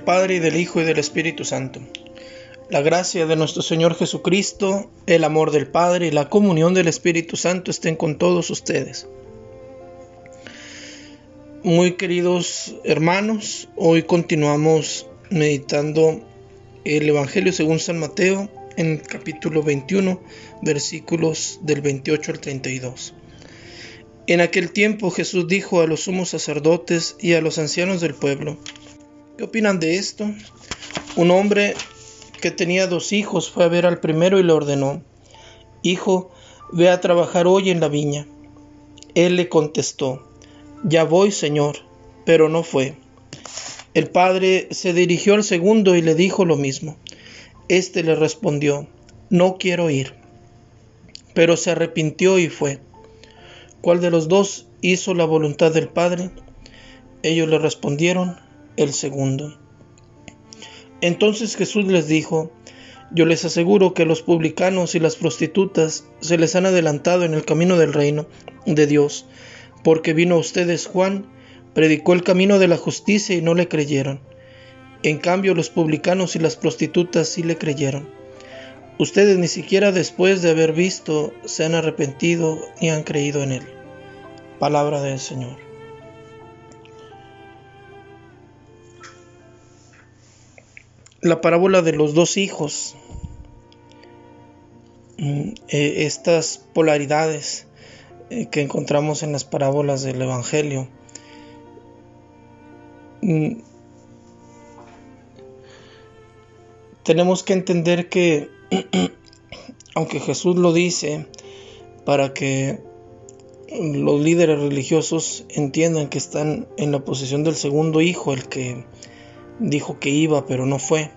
Padre, y del Hijo, y del Espíritu Santo. La gracia de nuestro Señor Jesucristo, el amor del Padre y la comunión del Espíritu Santo estén con todos ustedes. Muy queridos hermanos, hoy continuamos meditando el Evangelio según San Mateo en el capítulo 21, versículos del 28 al 32. En aquel tiempo Jesús dijo a los sumos sacerdotes y a los ancianos del pueblo: ¿qué opinan de esto? Un hombre que tenía 2 hijos fue a ver al primero y le ordenó: Hijo, ve a trabajar hoy en la viña. Él le contestó: Ya voy, Señor, pero no fue. El padre se dirigió al segundo y le dijo lo mismo. Este le respondió: No quiero ir. Pero se arrepintió y fue. ¿Cuál de los 2 hizo la voluntad del Padre? Ellos le respondieron: El segundo. Entonces Jesús les dijo: Yo les aseguro que los publicanos y las prostitutas se les han adelantado en el camino del reino de Dios, porque vino a ustedes Juan, predicó el camino de la justicia y no le creyeron. En cambio, los publicanos y las prostitutas sí le creyeron. Ustedes ni siquiera después de haber visto se han arrepentido ni han creído en él. Palabra del Señor. La parábola de los 2 hijos, estas polaridades que encontramos en las parábolas del Evangelio, tenemos que entender que aunque Jesús lo dice para que los líderes religiosos entiendan que están en la posesión del segundo hijo, el que dijo que iba pero no fue,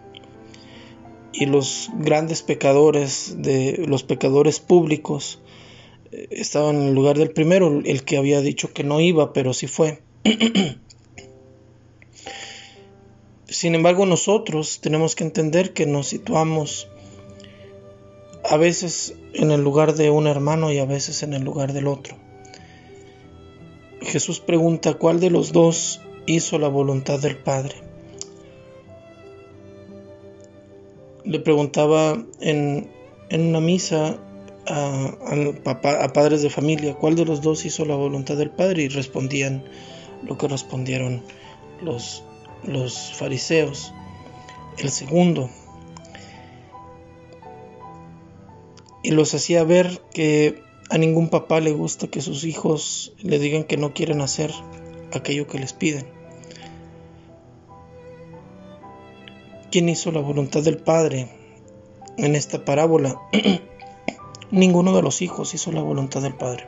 y los grandes pecadores, los pecadores públicos, estaban en el lugar del primero, el que había dicho que no iba pero sí fue. Sin embargo, nosotros tenemos que entender que nos situamos a veces en el lugar de un hermano y a veces en el lugar del otro. Jesús pregunta: ¿cuál de los 2 hizo la voluntad del Padre? Le preguntaba en una misa a padres de familia: ¿cuál de los 2 hizo la voluntad del Padre? Y respondían lo que respondieron los fariseos: el segundo. Y los hacía ver que a ningún papá le gusta que sus hijos le digan que no quieren hacer aquello que les piden. ¿Quién hizo la voluntad del Padre en esta parábola? Ninguno de los hijos hizo la voluntad del Padre.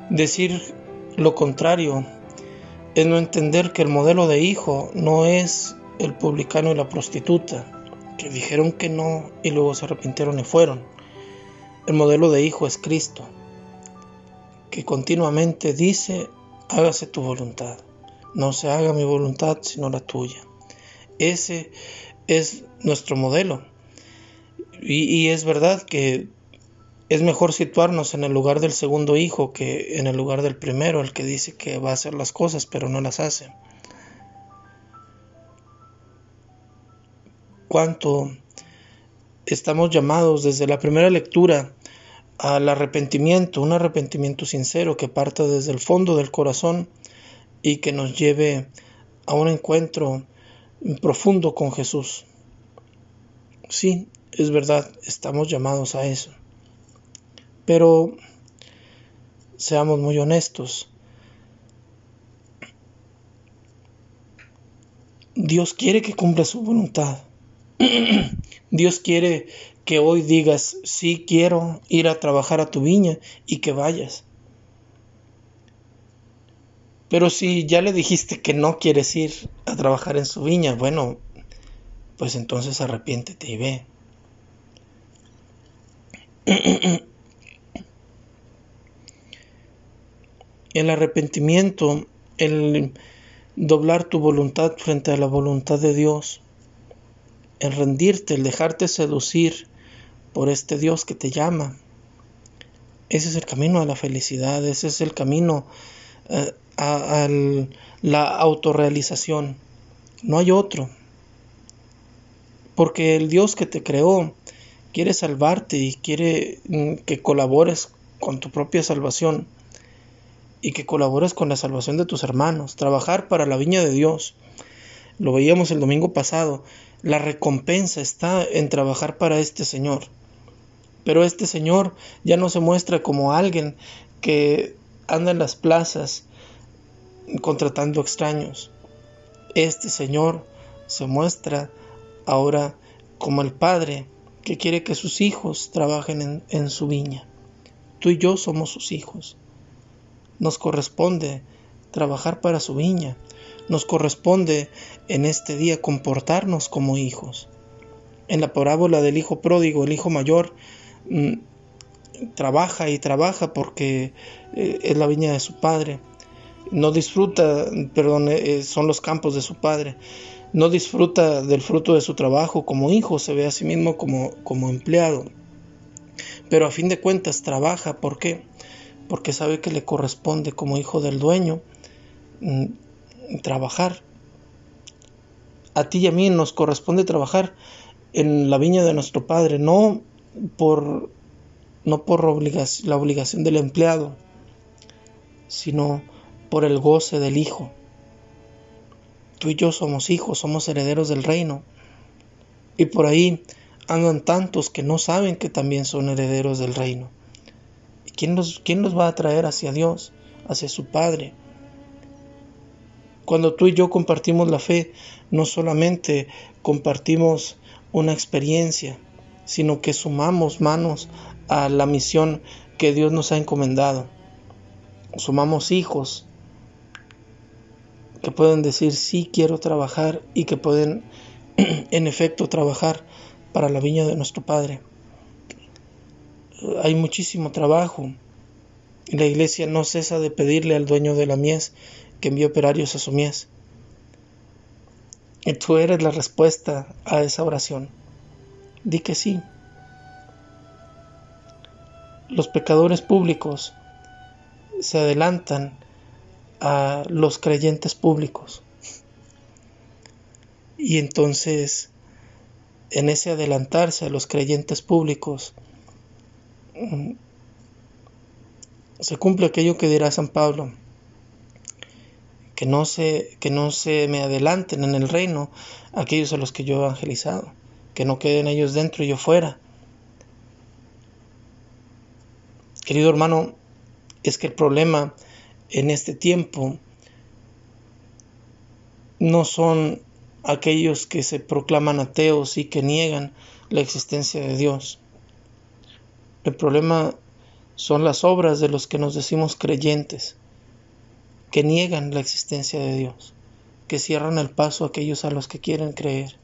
Decir lo contrario es no entender que el modelo de hijo no es el publicano y la prostituta, que dijeron que no y luego se arrepintieron y fueron. El modelo de hijo es Cristo, que continuamente dice: hágase tu voluntad, no se haga mi voluntad sino la tuya. Ese es nuestro modelo, y es verdad que es mejor situarnos en el lugar del segundo hijo que en el lugar del primero, el que dice que va a hacer las cosas pero no las hace. Cuánto estamos llamados desde la primera lectura al arrepentimiento, un arrepentimiento sincero que parta desde el fondo del corazón y que nos lleve a un encuentro profundo con Jesús. Sí, es verdad, estamos llamados a eso. Pero seamos muy honestos. Dios quiere que cumpla su voluntad. Dios quiere que hoy digas: sí, quiero ir a trabajar a tu viña, y que vayas. Pero si ya le dijiste que no quieres ir a trabajar en su viña, bueno, pues entonces arrepiéntete y ve. El arrepentimiento, el doblar tu voluntad frente a la voluntad de Dios, el rendirte, el dejarte seducir por este Dios que te llama, ese es el camino a la felicidad, ese es el camino a la autorrealización. No hay otro. Porque el Dios que te creó quiere salvarte y quiere que colabores con tu propia salvación y que colabores con la salvación de tus hermanos. Trabajar para la viña de Dios. Lo veíamos el domingo pasado. La recompensa está en trabajar para este Señor. Pero este Señor ya no se muestra como alguien que anda en las plazas contratando extraños. Este Señor se muestra ahora como el Padre que quiere que sus hijos trabajen en su viña. Tú y yo somos sus hijos. Nos corresponde trabajar para su viña. Nos corresponde en este día comportarnos como hijos. En la parábola del hijo pródigo, el hijo mayor trabaja y trabaja porque es la viña de su padre. No disfruta, son los campos de su padre. No disfruta del fruto de su trabajo como hijo, se ve a sí mismo como empleado. Pero a fin de cuentas trabaja, ¿por qué? Porque sabe que le corresponde como hijo del dueño trabajar. A ti y a mí nos corresponde trabajar en la viña de nuestro Padre, no por la obligación del empleado, sino por el goce del hijo. Tú y yo somos hijos, somos herederos del reino. Y por ahí andan tantos que no saben que también son herederos del reino. ¿Y quién los va a traer hacia Dios, hacia su Padre? Cuando tú y yo compartimos la fe, no solamente compartimos una experiencia, sino que sumamos manos a la misión que Dios nos ha encomendado. Sumamos hijos que pueden decir sí quiero trabajar y que pueden en efecto trabajar para la viña de nuestro Padre. Hay muchísimo trabajo. La iglesia no cesa de pedirle al dueño de la mies que envíe operarios a su mies. Y tú eres la respuesta a esa oración. Di que sí. Los pecadores públicos se adelantan a los creyentes públicos. Y entonces, en ese adelantarse a los creyentes públicos, se cumple aquello que dirá San Pablo, que no se me adelanten en el reino aquellos a los que yo he evangelizado, que no queden ellos dentro y yo fuera. Querido hermano, es que el problema en este tiempo no son aquellos que se proclaman ateos y que niegan la existencia de Dios. El problema son las obras de los que nos decimos creyentes, que niegan la existencia de Dios, que cierran el paso a aquellos a los que quieren creer.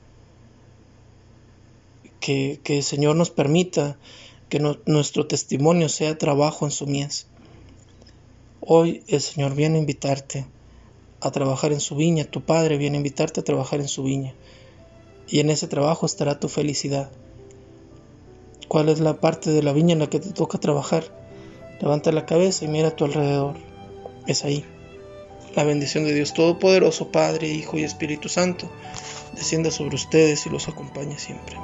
Que el Señor nos permita que nuestro testimonio sea trabajo en su mies. Hoy el Señor viene a invitarte a trabajar en su viña, tu Padre viene a invitarte a trabajar en su viña, y en ese trabajo estará tu felicidad. ¿Cuál es la parte de la viña en la que te toca trabajar? Levanta la cabeza y mira a tu alrededor. Es ahí. La bendición de Dios Todopoderoso, Padre, Hijo y Espíritu Santo, descienda sobre ustedes y los acompañe siempre.